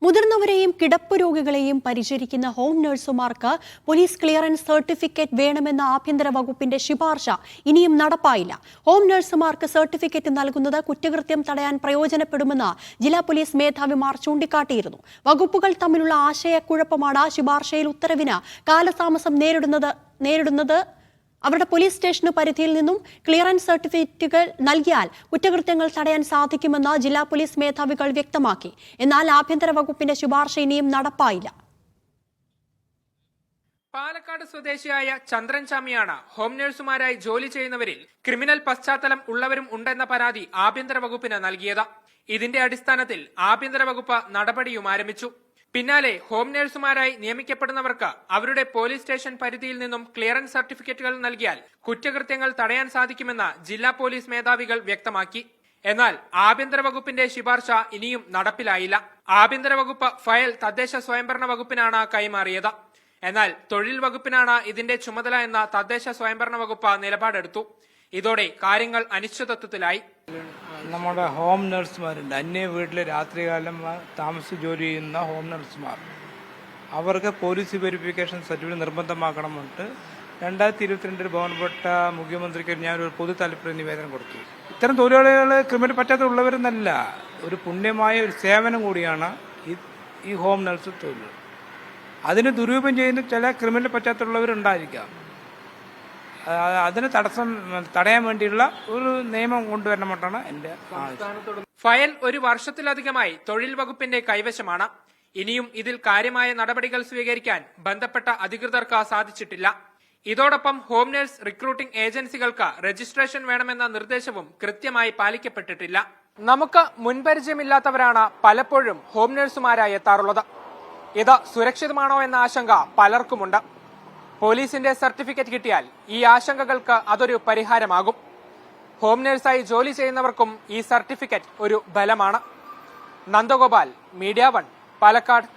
മുതിർന്നവരെയും കിടപ്പ് രോഗികളെയും പരിചരിക്കുന്ന home നഴ്സുമാർക്ക് police clearance certificate വേണമെന്ന ആഭ്യന്തര വകുപ്പിന്റെ ശുപാർശ ഇനിയും നടപ്പായില്ല. ഹോം നഴ്സുമാർക്ക് സർട്ടിഫിക്കറ്റ് നൽകുന്നത് കുറ്റകൃത്യം തടയാൻ പ്രയോജനപ്പെടുമെന്ന് ജില്ലാ പോലീസ് മേധാവിമാർ ചൂണ്ടിക്കാട്ടിയിരുന്നു. വകുപ്പുകൾ തമ്മിലുള്ള ആശയക്കുഴപ്പമാണ് ശുപാർശയിൽ ഉത്തരവിന് കാലതാമസം നേരിടുന്നത്. അവരുടെ പോലീസ് സ്റ്റേഷന് പരിധിയിൽ നിന്നും ക്ലിയറൻസ് സർട്ടിഫിക്കറ്റുകൾ നൽകിയാൽ കുറ്റകൃത്യങ്ങൾ തടയാൻ സാധിക്കുമെന്ന് ജില്ലാ പോലീസ് മേധാവികൾ വ്യക്തമാക്കി. എന്നാൽ ആഭ്യന്തര വകുപ്പിന്റെ ശുപാർശ ഇനിയും നടപ്പായില്ല. പാലക്കാട് സ്വദേശിയായ ചന്ദ്രൻ ചാമിയാണ് ഹോം നഴ്സുമാരായി ജോലി ചെയ്യുന്നവരിൽ ക്രിമിനൽ പശ്ചാത്തലം ഉള്ളവരും ഉണ്ടെന്ന പരാതി ആഭ്യന്തര വകുപ്പിന് നൽകിയത്. ഇതിന്റെ അടിസ്ഥാനത്തിൽ ആഭ്യന്തര വകുപ്പ് നടപടിയും ആരംഭിച്ചു. പിന്നാലെ ഹോം നഴ്സുമാരായി നിയമിക്കപ്പെടുന്നവർക്ക് അവരുടെ പോലീസ് സ്റ്റേഷൻ പരിധിയിൽ നിന്നും ക്ലിയറൻസ് സർട്ടിഫിക്കറ്റുകൾ നൽകിയാൽ കുറ്റകൃത്യങ്ങൾ തടയാൻ സാധിക്കുമെന്ന് ജില്ലാ പോലീസ് മേധാവികൾ വ്യക്തമാക്കി. എന്നാൽ ആഭ്യന്തര വകുപ്പിന്റെ ശുപാർശ ഇനിയും നടപ്പിലായില്ല. ആഭ്യന്തര വകുപ്പ് ഫയൽ തദ്ദേശ സ്വയംഭരണ വകുപ്പിനാണ് കൈമാറിയത്. എന്നാൽ തൊഴിൽ വകുപ്പിനാണ് ഇതിന്റെ ചുമതല എന്ന തദ്ദേശ സ്വയംഭരണ വകുപ്പ് നിലപാടെടുത്തു. ഇതോടെ കാര്യങ്ങൾ അനിശ്ചിതത്വത്തിലായി. നമ്മുടെ ഹോം നഴ്സുമാരുണ്ട്, അന്യ വീട്ടിൽ രാത്രികാലം താമസിച്ച് ജോലി ചെയ്യുന്ന ഹോം നഴ്സുമാർ, അവർക്ക് പോലീസ് വെരിഫിക്കേഷൻ സർട്ടിഫിക്കറ്റ് നിർബന്ധമാക്കണമെന്നിട്ട് 2022 ബഹുമാനപ്പെട്ട മുഖ്യമന്ത്രിക്ക് ഞാനൊരു പൊതു താല്പര്യ നിവേദനം കൊടുത്തു. ഇത്തരം തൊഴിലാളികൾ ക്രിമിനൽ പശ്ചാത്തലമുള്ളവരെന്നല്ല, ഒരു പുണ്യമായ ഒരു സേവനം കൂടിയാണ് ഈ ഹോം നഴ്സ് തൊഴിൽ. അതിന് ദുരുപയോഗം ചെയ്യുന്ന ചില ക്രിമിനൽ പശ്ചാത്തലമുള്ളവരുണ്ടായിരിക്കാം. അതിന് തടയാൻ വേണ്ടിയുള്ള ഒരു നിയമം കൊണ്ടുവരണമെന്നാണ് എന്റെ ആവശ്യം. ഫയൽ ഒരു വർഷത്തിലധികമായി തൊഴിൽ വകുപ്പിന്റെ കൈവശമാണ്. ഇനിയും ഇതിൽ കാര്യമായ നടപടികൾ സ്വീകരിക്കാൻ ബന്ധപ്പെട്ട അധികൃതർക്ക് സാധിച്ചിട്ടില്ല. ഇതോടൊപ്പം ഹോം നഴ്സ് റിക്രൂട്ടിംഗ് ഏജൻസികൾക്ക് രജിസ്ട്രേഷൻ വേണമെന്ന നിർദ്ദേശവും കൃത്യമായി പാലിക്കപ്പെട്ടിട്ടില്ല. നമുക്ക് മുൻപരിചയമില്ലാത്തവരാണ് പലപ്പോഴും ഹോം നഴ്സുമാരായി എത്താറുള്ളത്. ഇത് സുരക്ഷിതമാണോ എന്ന ആശങ്ക പലർക്കുമുണ്ട്. പോലീസിന്റെ സർട്ടിഫിക്കറ്റ് കിട്ടിയാൽ ഈ ആശങ്കകൾക്ക് അതൊരു പരിഹാരമാകും. ഹോം നഴ്സായി ജോലി ചെയ്യുന്നവർക്കും ഈ സർട്ടിഫിക്കറ്റ് ഒരു ബലമാണ്. നന്ദഗോപാൽ, മീഡിയ 1, പാലക്കാട്.